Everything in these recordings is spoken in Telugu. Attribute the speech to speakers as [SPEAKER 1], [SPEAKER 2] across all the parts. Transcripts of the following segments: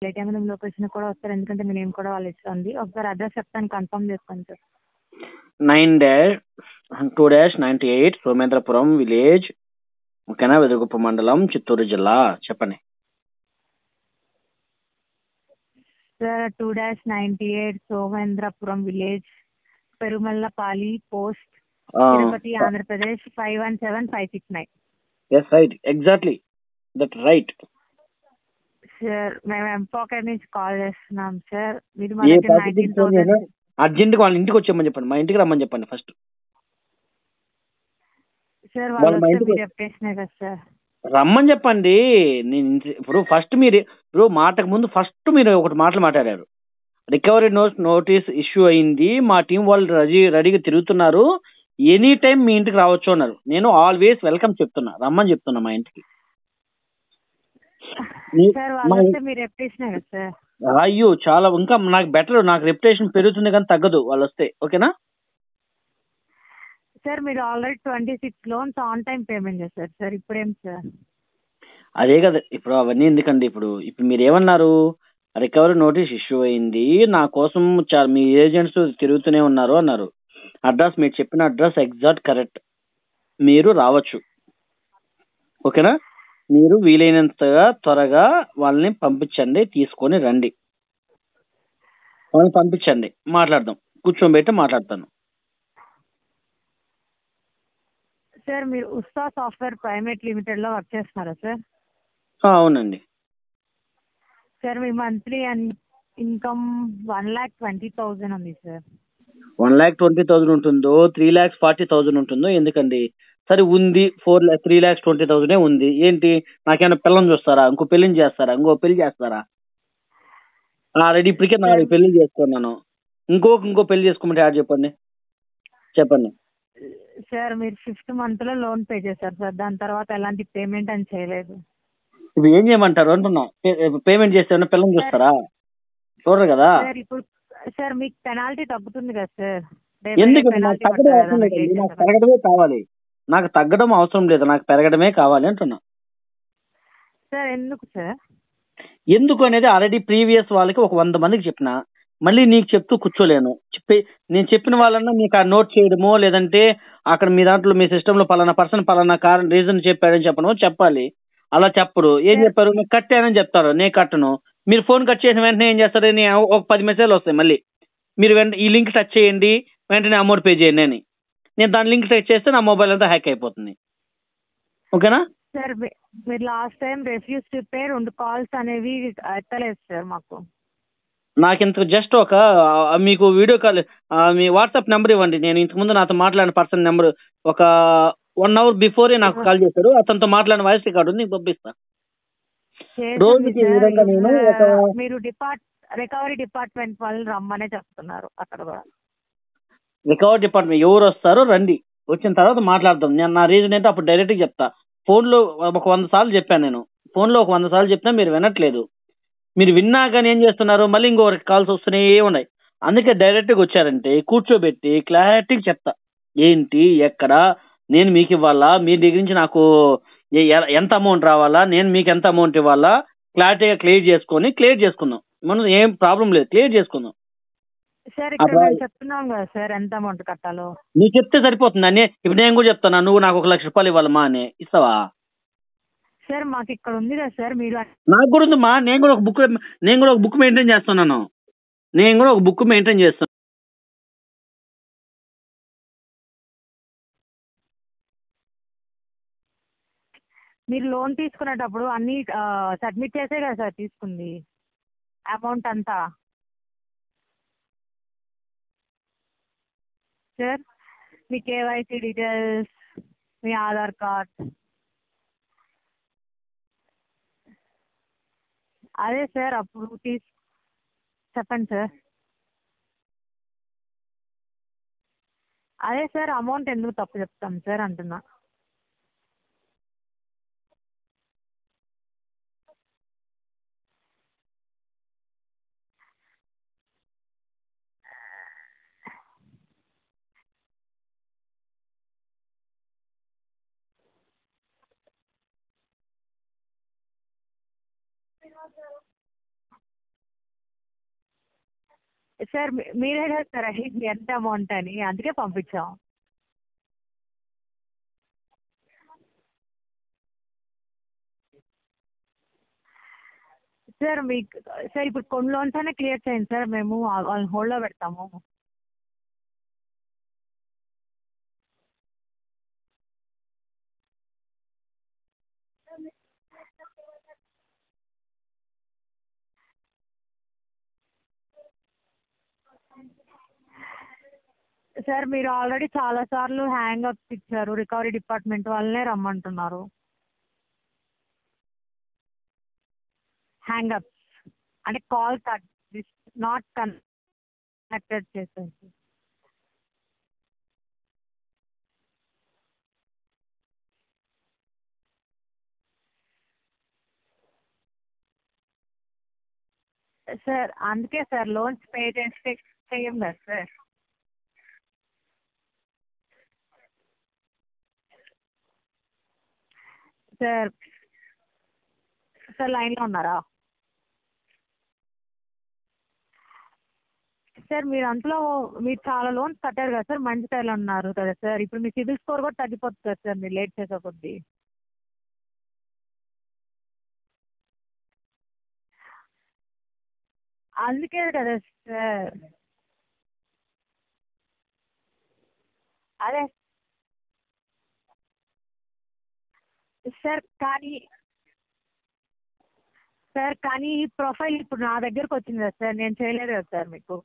[SPEAKER 1] ఏటీఎం లొకేషన్ కూడా వస్తారు, ఎందుకంటే మీ నేమ్ కూడా వాళ్ళు ఇస్తుంది. ఒకసారి అడ్రస్ చెప్తాను, కన్ఫర్మ్ చేసుకోండి సార్.
[SPEAKER 2] 9-2-98 సోమేంద్రపురం విలేజ్, ఓకేనా, వెదుగుప్ప మండలం, చిత్తూరు జిల్లా. చెప్పండి
[SPEAKER 1] sir. 2-98 Somendrapuram village, Perumallapali post, Tirupati, Andhra Pradesh 517569.
[SPEAKER 2] Yes right, exactly that right
[SPEAKER 1] sir. మేము ఎంపాకెట్ నుంచి కాల్ చేస్తున్నాం సార్. మీరు మనకి 19,000.
[SPEAKER 2] అర్జెంట్గా వాళ్ళ ఇంటికి వచ్చేయమని చెప్పండి, మా ఇంటికి రమ్మని చెప్పండి ఫస్ట్.
[SPEAKER 1] సార్ వాళ్ళు వస్తే మీరు ఎప్పుడేసినా కదా సార్.
[SPEAKER 2] రమ్మని చెప్పండి. నేను ఇప్పుడు ఫస్ట్ మీరు ఇప్పుడు మాటకు ముందు ఫస్ట్ మీరు ఒకటి మాటలు మాట్లాడారు. రికవరీ నోటీస్ ఇష్యూ అయింది, మా టీం వాళ్ళు రెడీగా తిరుగుతున్నారు, ఎనీ టైం మీ ఇంటికి రావచ్చు అన్నారు. నేను ఆల్వేస్ వెల్కమ్ చెప్తున్నా, రమ్మని చెప్తున్నా మా ఇంటికి. అయ్యో చాలా, ఇంకా నాకు బెటర్, నాకు రెప్యుటేషన్ పెరుగుతుంది కానీ తగ్గదు వాళ్ళు వస్తే. ఓకేనా
[SPEAKER 1] సార్. మీరు already 26 loans on time payment చేశారు సార్, ఇప్పుడేం సార్?
[SPEAKER 2] అదే కదా, ఇప్పుడు అవన్నీ ఎందుకండి. ఇప్పుడు మీరు ఏమన్నారు, రికవరీ నోటీస్ ఇష్యూ అయింది, నా కోసం మీ ఏజెంట్స్ తిరుగుతూనే ఉన్నారు అన్నారు. అడ్రస్ మీరు చెప్పిన అడ్రస్ ఎగ్జాక్ట్ కరెక్ట్, మీరు రావచ్చు. ఓకేనా, మీరు వీలైనంతగా త్వరగా వాళ్ళని పంపించండి, తీసుకొని రండి. వాళ్ళని పంపించండి, మాట్లాడదాం, కూర్చోబెట్టి మాట్లాడతాను.
[SPEAKER 1] సార్ మీరు ఉస్తా సాఫ్ట్వేర్ ప్రైవేట్ లిమిటెడ్ లో వర్క్ చేస్తున్నారా సార్?
[SPEAKER 2] అవునండి
[SPEAKER 1] సార్. మీ మంత్లీ ఇన్కమ్ 1,20,000 ఉంది సార్.
[SPEAKER 2] 1,20,000 ఉంటుందో 3,40,000 ఉంటుందో ఎందుకండి? సరే ఉంది, 3,20,000 ఉంది. ఏంటి, నాకేమైనా పిల్లని చూస్తారా, ఇంకో పెళ్లిని చేస్తారా, ఇంకో పెళ్లి చేస్తారా? ఆల్రెడీ ఇప్పటికే 4 పెళ్లి చేసుకున్నాను, ఇంకో పెళ్లి చేసుకోమంటే యాడ్ చెప్పండి.
[SPEAKER 1] సార్ మీరు 5th month లో లోన్ పే చేశారు సార్, దాని తర్వాత ఎలాంటి పేమెంట్ అని చేయలేదు.
[SPEAKER 2] ఇప్పుడు ఏం చేయమంటారు అంటున్నా? పేమెంట్ చేస్తే పిల్లని చూస్తారా? చూడరు కదా
[SPEAKER 1] సార్. మీకు పెనాల్టీ తగ్గుతుంది కదా సార్.
[SPEAKER 2] ఎందుకు? నాకు తగ్గడం అవసరం లేదండి, నాకు పెరగడమే కావాలి. నాకు తగ్గడం అవసరం లేదు, నాకు పెరగడమే కావాలి అంటున్నా
[SPEAKER 1] సార్. ఎందుకు సార్?
[SPEAKER 2] ఎందుకు అనేది ఆల్రెడీ ప్రీవియస్ వాళ్ళకి ఒక 100 మందికి చెప్పిన, మళ్ళీ నీకు చెప్తూ కూర్చోలేను. నేను చెప్పిన వాళ్ళన్నా మీకు ఆ నోట్ చేయడమో, లేదంటే అక్కడ మీ దాంట్లో మీ సిస్టంలో పలానా పర్సన్ పలానా కారణం రీజన్ చెప్పాడని చెప్పాలి. అలా చెప్పరు. ఏం చెప్పారు, నేను కట్టానని చెప్తారు, నేను కట్టను. మీరు ఫోన్ కట్ చేసిన వెంటనే ఏం చేస్తారు, ఒక 10 మెసేజ్లు వస్తాయి మళ్ళీ, మీరు ఈ లింక్ టచ్ చేయండి, వెంటనే అమౌంట్ పే చేయండి అని. నేను దాని లింక్ టచ్ చేస్తే నా మొబైల్ అంతా హ్యాక్ అయిపోతుంది. ఓకేనా
[SPEAKER 1] సార్. మీరు last time refuse to pay 2 calls అనేవి ఎత్తలేదు సార్ మాకు.
[SPEAKER 2] నాకు ఇంత జస్ట్ ఒక మీకు వీడియో కాల్, మీ వాట్సాప్ నెంబర్ ఇవ్వండి. నేను ఇంతకుముందు నాతో మాట్లాడిన పర్సన్ నెంబర్ ఒక 1 hour బిఫోరే నాకు కాల్ చేశారు, అతనితో మాట్లాడిన వాయిస్ రికార్డు ఉంది, పంపిస్తా. రోజుకి ఈ విధంగా నేను
[SPEAKER 1] మీరు రికవరీ డిపార్ట్మెంట్ వాళ్ళు రమ్మనే చెప్తున్నారు. అక్కడ కూడా
[SPEAKER 2] రికవరీ డిపార్ట్మెంట్ ఎవరు వస్తారో రండి, వచ్చిన తర్వాత మాట్లాడదాం. నేను నా రీజన్ ఏంటో అప్పుడు డైరెక్ట్గా చెప్తా. ఫోన్లో ఒక 100 సార్లు చెప్పాను, నేను ఫోన్లో ఒక 100 సార్లు చెప్పినా మీరు వినట్లేదు. మీరు విన్నా కానీ ఏం చేస్తున్నారు, మళ్ళీ ఇంకొకరికి కాల్స్ వస్తూనే ఉన్నాయి. అందుకే డైరెక్ట్గా వచ్చారంటే కూర్చోబెట్టి క్లారిటీగా చెప్తా, ఏంటి ఎక్కడ, నేను మీకు ఇవ్వాలా, మీ దగ్గర నుంచి నాకు ఎంత అమౌంట్ రావాలా, నేను మీకు ఎంత అమౌంట్ ఇవ్వాలా, క్లారిటీగా క్లియర్ చేసుకుందాం. మనం ఏం ప్రాబ్లం లేదు, క్లియర్ చేసుకుందాం.
[SPEAKER 1] సార్. ఇక్కడ చెప్తున్నాం కదా సార్ ఎంత అమౌంట్ కట్టాలో.
[SPEAKER 2] నువ్వు చెప్తే సరిపోతుందని. ఇప్పుడు నేను కూడా చెప్తాను, నువ్వు నాకు 1,00,000 రూపాయలు ఇవ్వాలమ్మా అని, ఇస్తావా?
[SPEAKER 1] సార్ మాకు ఇక్కడ ఉంది కదా సార్. మీరు
[SPEAKER 2] నాకు కూడా ఉందమ్మా, నేను కూడా ఒక బుక్ మెయింటైన్ చేస్తున్నాను.
[SPEAKER 1] మీరు లోన్ తీసుకునేటప్పుడు అన్ని సబ్మిట్ చేసే కదా సార్ తీసుకుంది అమౌంట్ అంతా సార్. మీ కేవైసీ డీటెయిల్స్, మీ ఆధార్ కార్డ్, అదే సార్. అప్పుడు చెప్పండి సార్. అదే సార్, అమౌంట్ ఎందుకు తప్పు చెప్తాం సార్ అంటున్నా. సార్ మీరే కదా సార్ అడిగింది ఎంత అమౌంట్ అని, అందుకే పంపించాం. సార్ మీకు సార్ ఇప్పుడు కొన్ని లోన్స్ అయినా క్లియర్ చేయండి సార్, మేము వాళ్ళని హోల్డ్లో పెడతాము. సార్ మీరు ఆల్రెడీ చాలా సార్లు హ్యాంగ్ అప్స్ ఇచ్చారు, రికవరీ డిపార్ట్మెంట్ వాళ్ళనే రమ్మంటున్నారు. హ్యాంగ్ అప్స్ అంటే కాల్ కట్, నాట్ కనెక్టెడ్ చేసేసి. సార్ అందుకే సార్ లోన్స్ పే చేస్తే చెయ్యం కదా సార్. సార్ సార్ లైన్లో ఉన్నారా సార్? మీరు అంతలో మీరు చాలా లోన్స్ కట్టారు కదా సార్, మంచి టైర్లు ఉన్నారు కదా సార్, ఇప్పుడు మీ సిబిల్ స్కోర్ కూడా తగ్గిపోతుంది కదా సార్ మీరు లేట్ చేసే కొద్దీ. అందుకే కదా సార్. అదే సార్ కానీ ఈ ప్రొఫైల్ ఇప్పుడు నా దగ్గరకు వచ్చింది కదా సార్, నేను చేయలేదు కదా సార్ మీకు.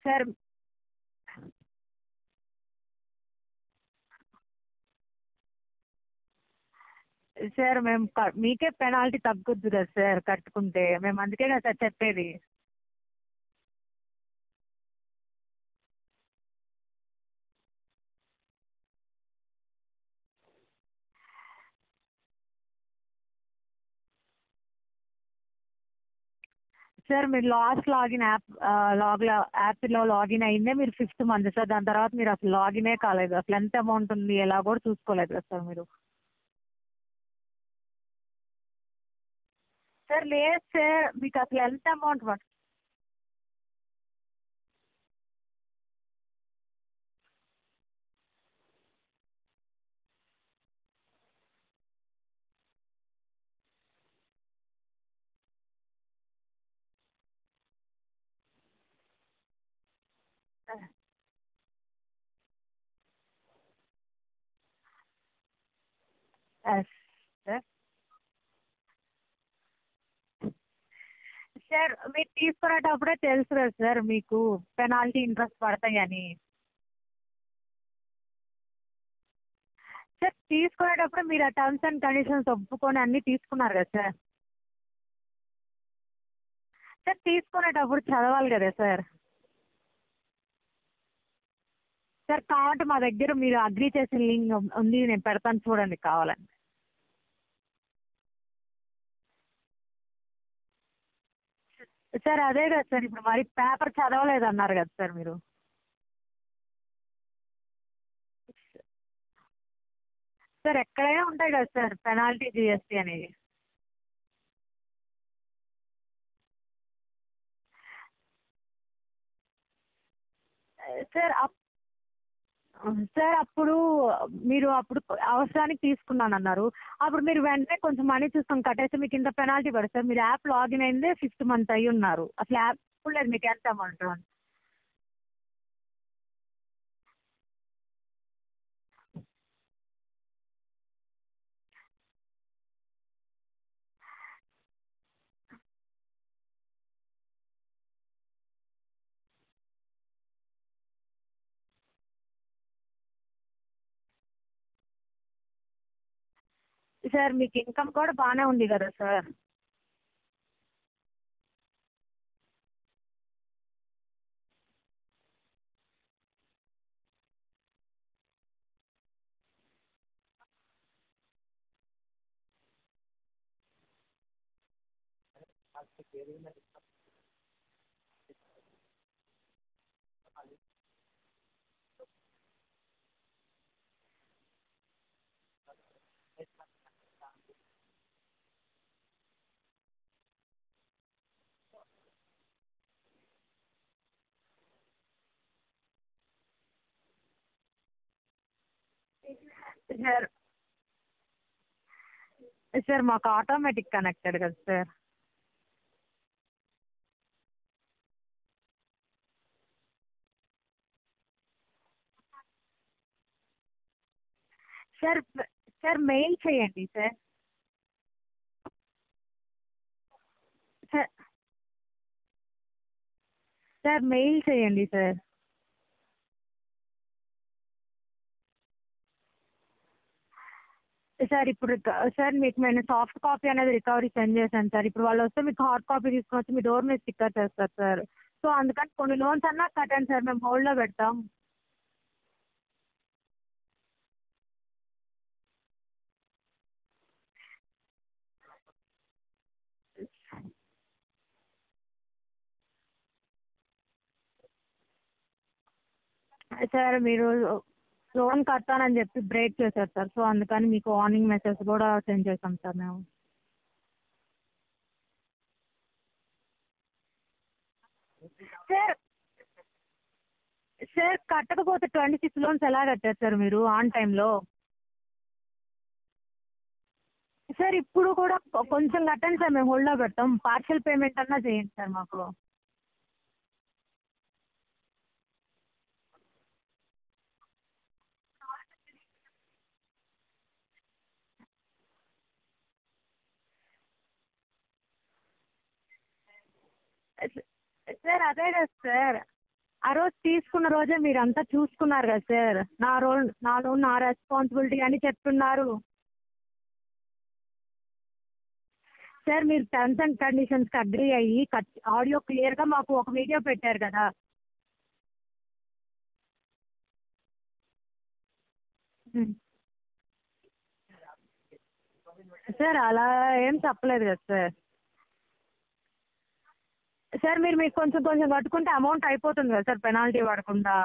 [SPEAKER 1] సార్ సార్ మేము మీకే పెనాల్టీ తగ్గుద్ది కదా సార్ కట్టుకుంటే, మేము అందుకే కదా సార్ చెప్పేది. సార్ మీరు లాస్ట్ లాగిన్ యాప్లో లాగిన్ అయిందే మీరు 5th మంత్ సార్, దాని తర్వాత మీరు అసలు లాగినే కాలేదు, అసలు ఎంత అమౌంట్ ఉంది ఎలా కూడా చూసుకోలేదు కదా సార్ మీరు. సార్ లేదు సార్, మీకు అసలు ఎంత అమౌంట్ సార్ సార్ మీరు తీసుకునేటప్పుడే తెలుసు కదా సార్ మీకు పెనాల్టీ ఇంట్రెస్ట్ పడతాయని. సార్ తీసుకునేటప్పుడు మీరు ఆ టర్మ్స్ అండ్ కండిషన్స్ ఒప్పుకొని అన్నీ తీసుకున్నారు కదా సార్. సార్ తీసుకునేటప్పుడు చదవాలి కదా సార్. సార్ కావాలంటే మా దగ్గర మీరు అగ్రీ చేసిన లింక్ ఉంది, నేను పెడతాను చూడండి కావాలని. సార్ అదే కదా సార్, ఇప్పుడు మరి పేపర్ చదవలేదు అన్నారు కదా సార్ మీరు. సార్ ఎక్కడైనా ఉంటాయి కదా సార్ పెనాల్టీ జిఎస్టీ అనేది. సార్ సార్ అప్పుడు మీరు అవసరానికి తీసుకున్నాను అన్నారు, అప్పుడు మీరు వెంటనే కొంచెం మనీ చూసుకొని కట్టేస్తే మీకు ఇంత పెనాల్టీ పడుతుంది సార్. మీరు యాప్ లాగిన్ అయిందే 5th మంత్ అయ్యి ఉన్నారు, అసలు యాప్ లేదు మీకు ఎంత అమౌంట్. సార్ మీకు ఇన్కమ్ కూడా బాగానే ఉంది కదా సార్. సార్ సార్ మాకు ఆటోమేటిక్ కనెక్టెడ్ కదా సార్. సార్ సార్ మెయిల్ చేయండి సార్. సార్ సార్ మెయిల్ చేయండి సార్. సార్ ఇప్పుడు సార్ మీకు నేను సాఫ్ట్ కాపీ అనేది రికవరీ సెండ్ చేశాను సార్. ఇప్పుడు వాళ్ళు వస్తే మీకు హార్డ్ కాపీ తీసుకొని వచ్చి మీ డోర్ మీద స్టిక్కర్ చేస్తారు సార్. సో అందుకని కొన్ని లోన్స్ అన్నా కట్టండి సార్, మేము హోల్డ్లో పెడతాం. సార్ మీరు లోన్ కట్టానని చెప్పి బ్రేక్ చేశారు సార్. సో అందుకని మీకు వార్నింగ్ మెసేజ్ కూడా సెండ్ చేసాం సార్ మేము. సార్ సార్ కట్టకపోతే 26 లోన్స్ ఎలా కట్టారు సార్ మీరు ఆన్ టైంలో? సార్ ఇప్పుడు కూడా కొంచెం కట్టండి సార్, మేము హోల్డ్లో పెడతాం. పార్షియల్ పేమెంట్ అన్నా చేయండి సార్ మాకు. సార్ అదే కదా సార్, ఆ రోజు తీసుకున్న రోజే మీరు అంతా చూసుకున్నారు కదా సార్. నా లోన్ నా రెస్పాన్సిబిలిటీ అని చెప్తున్నారు సార్. మీరు టర్మ్స్ అండ్ కండిషన్స్కి అగ్రి అయ్యి ఆడియో క్లియర్గా మాకు ఒక వీడియో పెట్టారు కదా. సార్ అలా ఏం చెప్పలేదు కదా సార్. సార్ మీరు కొంచెం కొంచెం కట్టుకుంటే అమౌంట్ అయిపోతుంది కదా సార్, పెనాల్టీ పడకుండా.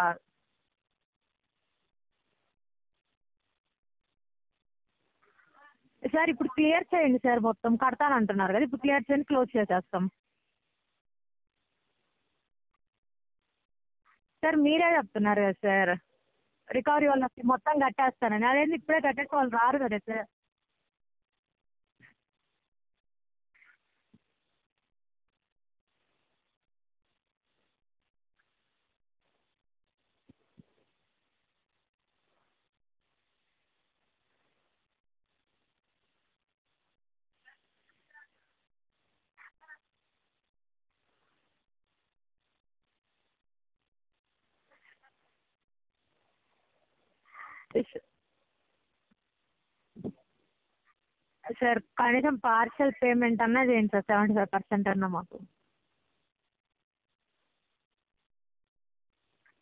[SPEAKER 1] సార్ ఇప్పుడు క్లియర్ చేయండి సార్, మొత్తం కడతానంటున్నారు కదా, ఇప్పుడు క్లియర్ చేయండి, క్లోజ్ చేసేస్తాం. సార్ మీరే చెప్తున్నారు కదా సార్ రికవరీ వాళ్ళకి మొత్తం కట్టేస్తానని. అదేంటి ఇప్పుడే కట్టేసి వాళ్ళు రారు కదా సార్. సార్ కనీసం పార్షల్ పేమెంట్ అన్నా చేయండి సార్, 75% అన్నా మాకు.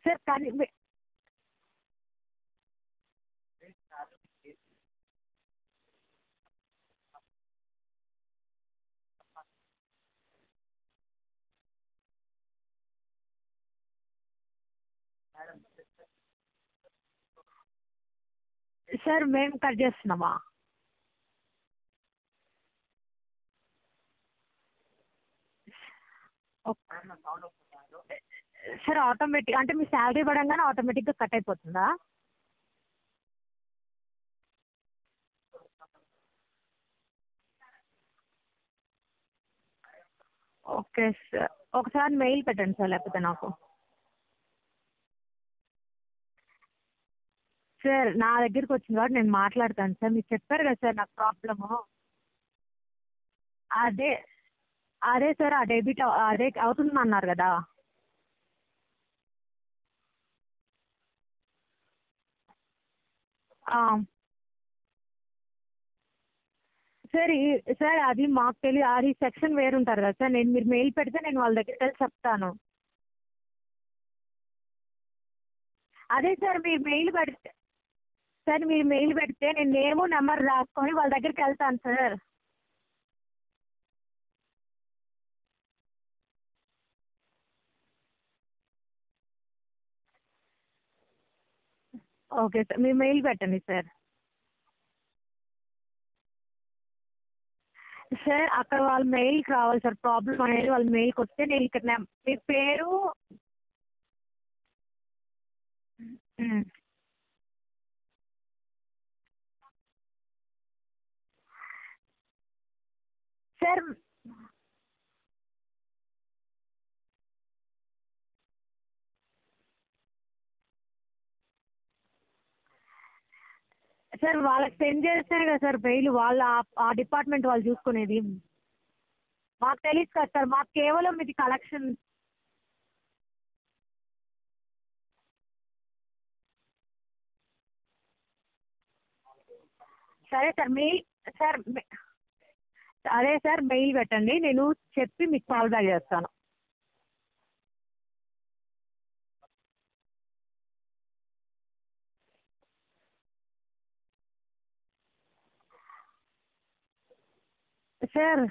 [SPEAKER 1] సార్ కానీ సార్ మేము కట్ చేస్తున్నామా? సార్ ఆటోమేటిక్ అంటే మీ శాలరీ పడంగానే ఆటోమేటిక్గా కట్ అయిపోతుందా? ఓకే సార్, ఒకసారి మెయిల్ పెట్టండి సార్ లేకపోతే నాకు. సార్ నా దగ్గరికి వచ్చింది కాబట్టి నేను మాట్లాడతాను సార్. మీరు చెప్పారు కదా సార్ నాకు ప్రాబ్లము. అదే అదే సార్, ఆ డెబిట్ అదే అవుతుంది అన్నారు కదా. సార్ సార్ అది మాకు తెలియదు, అది సెక్షన్ వేరు ఉంటారు కదా సార్. మీరు మెయిల్ పెడితే నేను వాళ్ళ దగ్గరికి వెళ్ళి చెప్తాను. అదే సార్ మీరు మెయిల్ పెడితే నేను నేము నెంబర్ రాసుకొని వాళ్ళ దగ్గరికి వెళ్తాను సార్. ఓకే సార్, మీ మెయిల్ పెట్టండి సార్. సార్ అక్కడ వాళ్ళ మెయిల్కి రావాలి సార్, ప్రాబ్లం అనేది వాళ్ళ మెయిల్కి వస్తే నేను ఇక్కడ మీ పేరు. ఉమ్. సార్ సార్ వాళ్ళకి సెండ్ చేస్తేనే కదా సార్ మెయిల్, వాళ్ళ ఆ డిపార్ట్మెంట్ వాళ్ళు చూసుకునేది. మాకు తెలియదు కదా సార్, మాకు కేవలం ఇది కలెక్షన్. సరే సార్ మెయిల్. సార్ అదే సార్ మెయిల్ పెట్టండి, నేను చెప్పి మీకు కాల్ బ్యాక్ చేస్తాను. సార్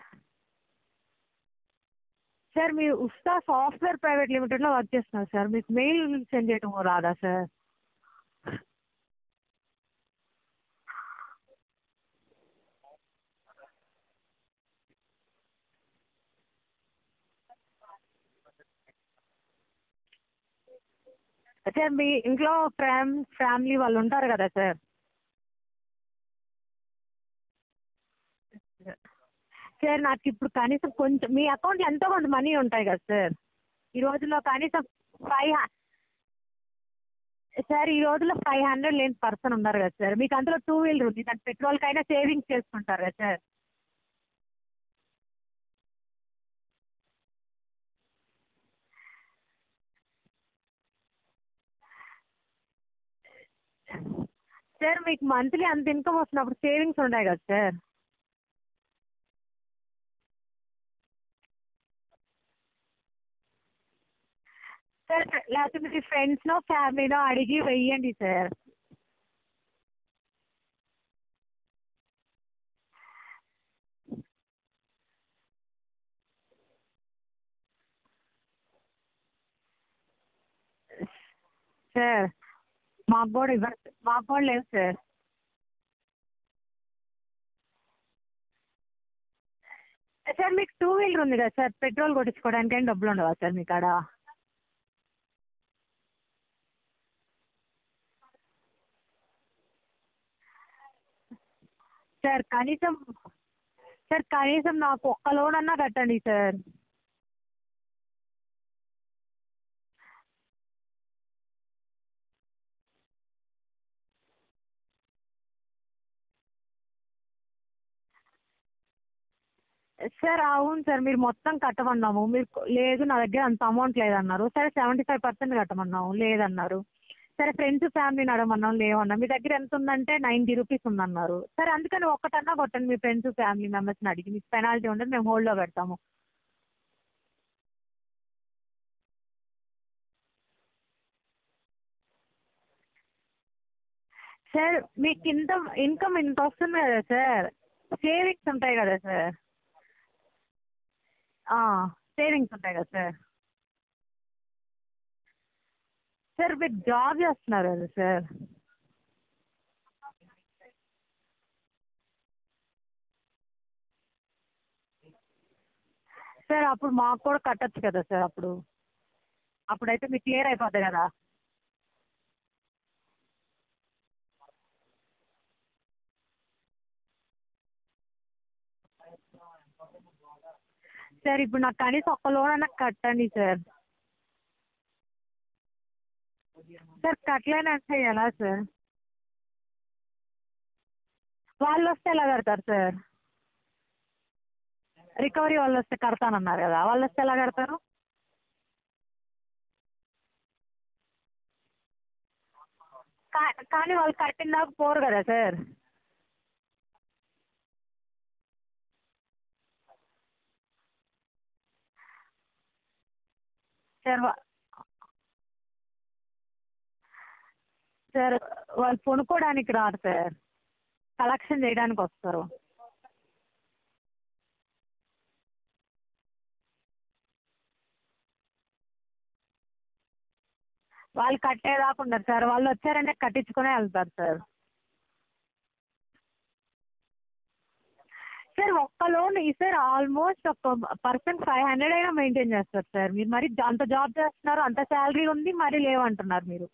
[SPEAKER 1] సార్ మీరు ఉస్తా సాఫ్ట్వేర్ ప్రైవేట్ లిమిటెడ్లో వర్క్ చేస్తున్నారు సార్, మీకు మెయిల్ సెండ్ చేయడం రాదా సార్? సార్ మీ ఇంట్లో ఫ్యామిలీ వాళ్ళు ఉంటారు కదా సార్. సార్ నాకు ఇప్పుడు కనీసం కొంచెం మీ అకౌంట్లో ఎంతో కొంత మనీ ఉంటాయి కదా సార్. ఈ రోజుల్లో కనీసం 5. సార్ ఈ రోజుల్లో 500 లేని పర్సన్ ఉన్నారు కదా సార్, మీకు అందులో 2 వీలర్ ఉంది, దాని పెట్రోల్కైనా సేవింగ్స్ చేసుకుంటారు కదా సార్. సార్ మీకు మంత్లీ అంత ఇన్కమ్ వస్తున్నప్పుడు సేవింగ్స్ ఉంటాయి కదా సార్. సార్ లేకపోతే మీ ఫ్రెండ్స్నో ఫ్యామిలీనో అడిగి వెయ్యండి సార్. సార్ మాకు కూడా లేదు సార్. సార్ మీకు 2 వీలర్ ఉంది కదా సార్, పెట్రోల్ కొట్టించుకోవడానికి ఏం డబ్బులు ఉండవా సార్ మీ కాడ? సార్ కనీసం నాకు ఒక్క లోన్ అన్నా కట్టండి సార్. సార్ అవును సార్, మీరు మొత్తం కట్టమన్నాము, మీరు లేదు నా దగ్గర అంత అమౌంట్ లేదన్నారు. సరే 75% కట్టమన్నాము, లేదన్నారు. సరే ఫ్రెండ్స్ ఫ్యామిలీని అడగమన్నాం, లేవన్నా. మీ దగ్గర ఎంత ఉందంటే 90 రూపీస్ ఉందన్నారు. సరే అందుకని ఒక్కటన్నా కొట్టండి, మీ ఫ్రెండ్స్ ఫ్యామిలీ మెంబర్స్ని అడిగి, మీకు పెనాల్టీ ఉండదు, మేము హోల్డ్లో పెడతాము. సార్ మీకు ఇన్కమ్ ఇంత వస్తుంది కదా సార్, సేవింగ్స్ ఉంటాయి కదా సార్. సేవింగ్స్ ఉంటాయి కదా సార్. సార్ మీరు జాబ్ చేస్తున్నారు కదా సార్. సార్ అప్పుడు మాకు కూడా కట్టచ్చు కదా సార్, అప్పుడైతే మీకు క్లియర్ అయిపోతుంది కదా. సార్ ఇప్పుడు నాకు కనీసం ఒక్క లోన్ అన్నా కట్టండి సార్. సార్ కట్టలేనంటే ఎలా సార్? వాళ్ళు వస్తే ఎలా కడతారు సార్? రికవరీ వాళ్ళు వస్తే కడతానన్నారు కదా, వాళ్ళు వస్తే ఎలా కడతారు? కానీ వాళ్ళు కట్టిన దాకా పోరు కదా సార్. సార్ సార్ వాళ్ళు కొనుక్కోడానికి రారు సార్, కలెక్షన్ చేయడానికి వస్తారు. వాళ్ళు కట్టేదాకా ఉండరు సార్, వాళ్ళు వచ్చారంటే కట్టించుకునే వెళ్తారు సార్. సార్ ఒక్క లోన్ సార్ ఆల్మోస్ట్ ఒక పర్సన్ 500 అయినా మెయింటైన్ చేస్తారు సార్. మీరు మరి అంత జాబ్ చేస్తున్నారు, అంత శాలరీ ఉంది, మరి లేవంటున్నారు మీరు.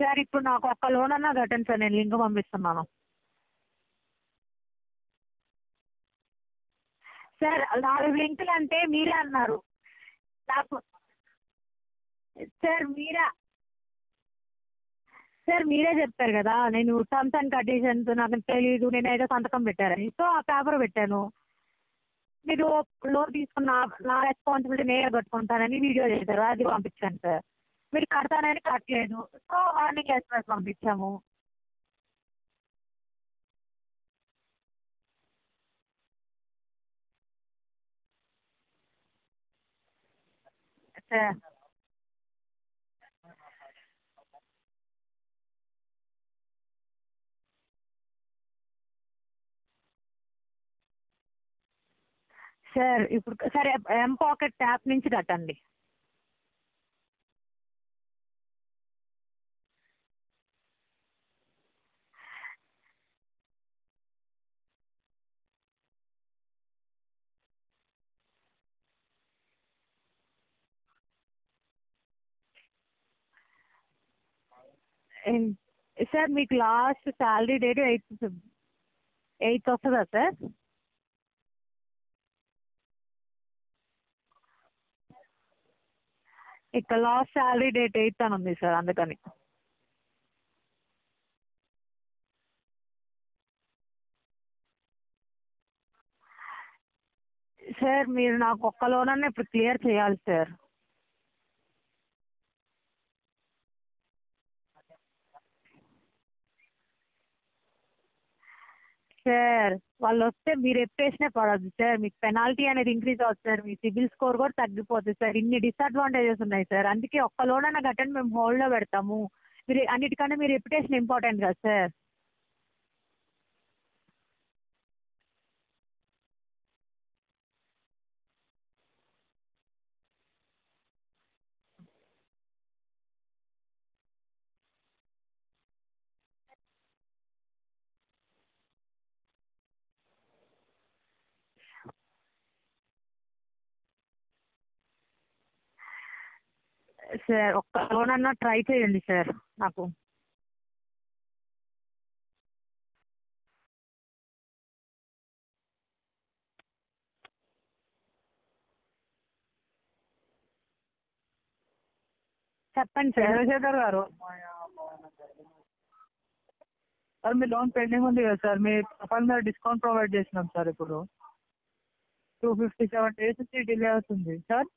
[SPEAKER 1] సార్ ఇప్పుడు నాకు ఒక్క లోన్ అన్నా కట్టండి సార్, నేను లింక్ పంపిస్తున్నాను. సార్ 4 లింకులు అంటే మీరే అన్నారు నాకు. సార్ మీరే చెప్పారు కదా, నేను టర్మ్స్ అండ్ కండిషన్స్ నాకు తెలియదు, నేను ఏదో సంతకం పెట్టారని, సో ఆ పేపర్ పెట్టాను. మీరు లోన్ తీసుకున్న నా రెస్పాన్సిబిలిటీ నేనే కట్టుకుంటానని వీడియో చేశారు, అది పంపించాను సార్. మీరు కడతానని కట్టలేదు, సో వార్నింగ్ ఎస్ఎంఎస్ పంపించాము. సార్ ఇప్పుడు సరే ఎం పాకెట్ ట్యాప్ నుంచి కట్టండి. సార్ మీకు లాస్ట్ శాలరీ డేట్ 8th వస్తుందా సార్? ఇక్కడ లాస్ట్ శాలరీ డేట్ 8th అని ఉంది సార్, అందుకని. సార్ మీరు నాకు ఒక్క లోన్ అన్న ఇప్పుడు క్లియర్ చేయాలి సార్. సార్ వాళ్ళు వస్తే మీరు ఎప్పేసినా పడదు సార్, మీకు పెనాల్టీ అనేది ఇంక్రీజ్ అవుతుంది సార్, మీ సిబిల్ స్కోర్ కూడా తగ్గిపోతుంది సార్, ఇన్ని డిసడ్వాంటేజెస్ ఉన్నాయి సార్. అందుకే ఒక్క లోన్ అన్న కట్టండి, మేము హోల్డ్లో పెడతాము. మీరు అన్నిటికన్నా మీ రెప్యుటేషన్ ఇంపార్టెంట్ కదా సార్. సార్ ఒక్క లోన్ అన్నా ట్రై చేయండి సార్ నాకు. చెప్పండి సార్.
[SPEAKER 3] చంద్రశేఖర్ గారు, సార్ మీ లోన్ పెండింగ్ ఉంది కదా సార్, మీ ప్రొఫైల్ మీద డిస్కౌంట్ ప్రొవైడ్ చేసినాం సార్. ఇప్పుడు 257 days నుంచి డిలే అవుతుంది సార్.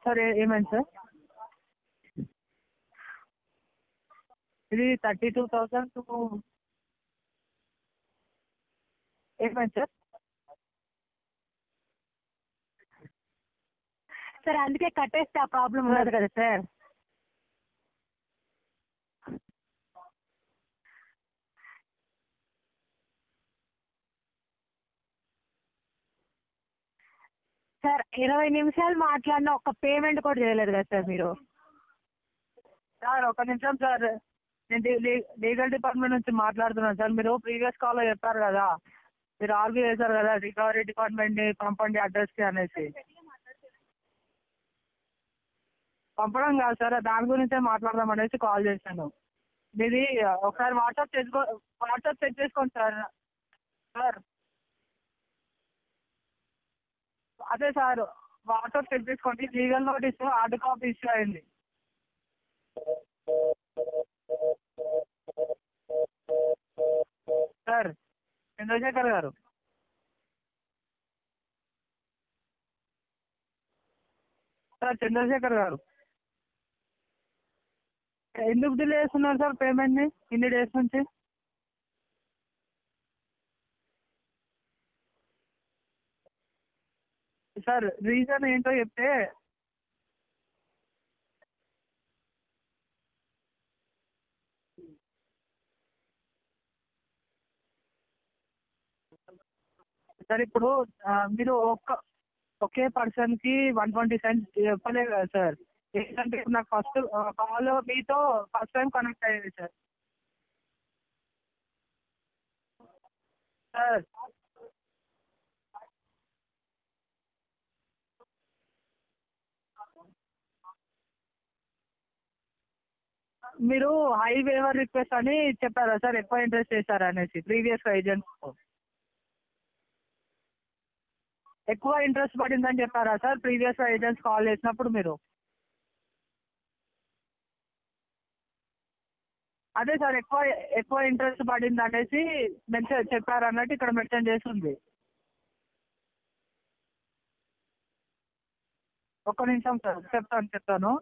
[SPEAKER 3] సార్ ఏమైంది సార్? ఇది 32,000 ఏమైంది సార్?
[SPEAKER 1] సార్ అందుకే కట్టేస్తే ఆ ప్రాబ్లం ఉండదు కదా సార్. సార్ 20 నిమిషాలు మాట్లాడిన ఒక్క పేమెంట్ కూడా చేయలేదు కదా సార్ మీరు.
[SPEAKER 3] సార్ ఒక నిమిషం సార్, నేను లీగల్ డిపార్ట్మెంట్ నుంచి మాట్లాడుతున్నాను సార్. మీరు ప్రీవియస్ కాల్లో చెప్పారు కదా, మీరు ఆర్గ్యూ చేశారు కదా రికవరీ డిపార్ట్మెంట్ని పంపండి అడ్రస్కి అనేసి. పంపడం కాదు సార్, దాని గురించే మాట్లాడదాం అనేసి కాల్ చేశాను. మీది ఒకసారి వాట్సాప్ చెక్ చేసుకోండి సార్. సార్ అదే సార్, వాట్సాప్ చెక్ చేసుకోండి. Legal notice hard copy issue అయింది. సార్ చంద్రశేఖర్ గారు, చంద్రశేఖర్ గారు ఎందుకు డిలే చేస్తున్నారు సార్ పేమెంట్ని ఇన్ని డేస్ నుంచి? సార్ రీజన్ ఏంటో చెప్తే. సార్ ఇప్పుడు మీరు ఒకే పర్సన్కి 120 సెంట్స్ చెప్పలేదు కదా సార్. ఏంటంటే ఇప్పుడు నాకు ఫస్ట్ కాల్ మీతో ఫస్ట్ టైం కనెక్ట్ అయ్యేది సార్. సార్ మీరు హై వేవర్ రిక్వెస్ట్ అని చెప్పారా సార్, ఎక్కువ ఇంట్రెస్ట్ చేశారు అనేసి ప్రీవియస్ ఏజెంట్స్ ఎక్కువ ఇంట్రెస్ట్ పడిందని చెప్పారా సార్ ప్రీవియస్ ఏజెంట్స్ కాల్ చేసినప్పుడు మీరు? అదే సార్, ఎక్కువ ఎక్కువ ఇంట్రెస్ట్ పడింది అనేసి మెన్షన్ చెప్పారు అన్నట్టు ఇక్కడ మెన్షన్ చేసి ఉంది. ఒక్క నిమిషం సార్, చెప్తాను.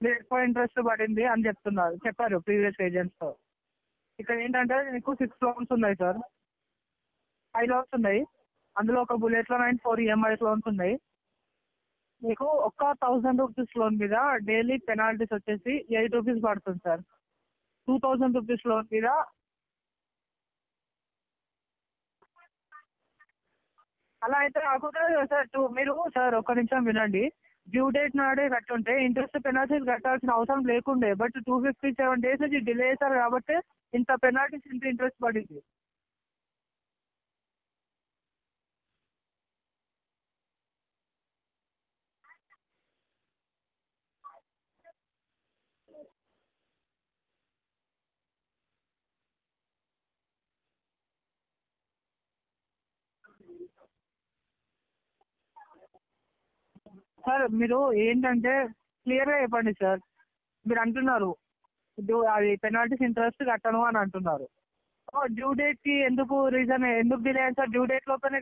[SPEAKER 3] మీరు ఎక్కువ ఇంట్రెస్ట్ పడింది అని చెప్పారు ప్రీవియస్ ఏజెంట్స్తో. ఇక్కడ ఏంటంటే మీకు 6 లోన్స్ ఉన్నాయి సార్, 5 లోన్స్ ఉన్నాయి. అందులో ఒక bullet loan and 4 EMI loans ఉన్నాయి. మీకు ఒక్క 1000 రూపీస్ లోన్ మీద డైలీ పెనాల్టీస్ వచ్చేసి 8 రూపీస్ పడుతుంది సార్. 2000 రూపీస్ లోన్ మీద అలా అయితే కాకుండా సార్ మీరు సార్ ఒక్క నిమిషం వినండి. డ్యూ డేట్ నాడే కట్టుంటే ఇంట్రెస్ట్ పెనాల్టీస్ కట్టాల్సిన అవసరం లేకుండే. బట్ 257 days నుంచి డిలే చేశారు కాబట్టి ఇంత పెనాల్టీస్ ఇంత ఇంట్రెస్ట్ పడింది. సార్ మీరు ఏంటంటే క్లియర్గా చెప్పండి సార్. మీరు అంటున్నారు అది పెనాల్టీస్ ఇంట్రెస్ట్ కట్టను అని అంటున్నారు. డ్యూ డేట్కి ఎందుకు రీజన్ ఎందుకు డిలే అయింది సార్? డ్యూ డేట్ లోపలనే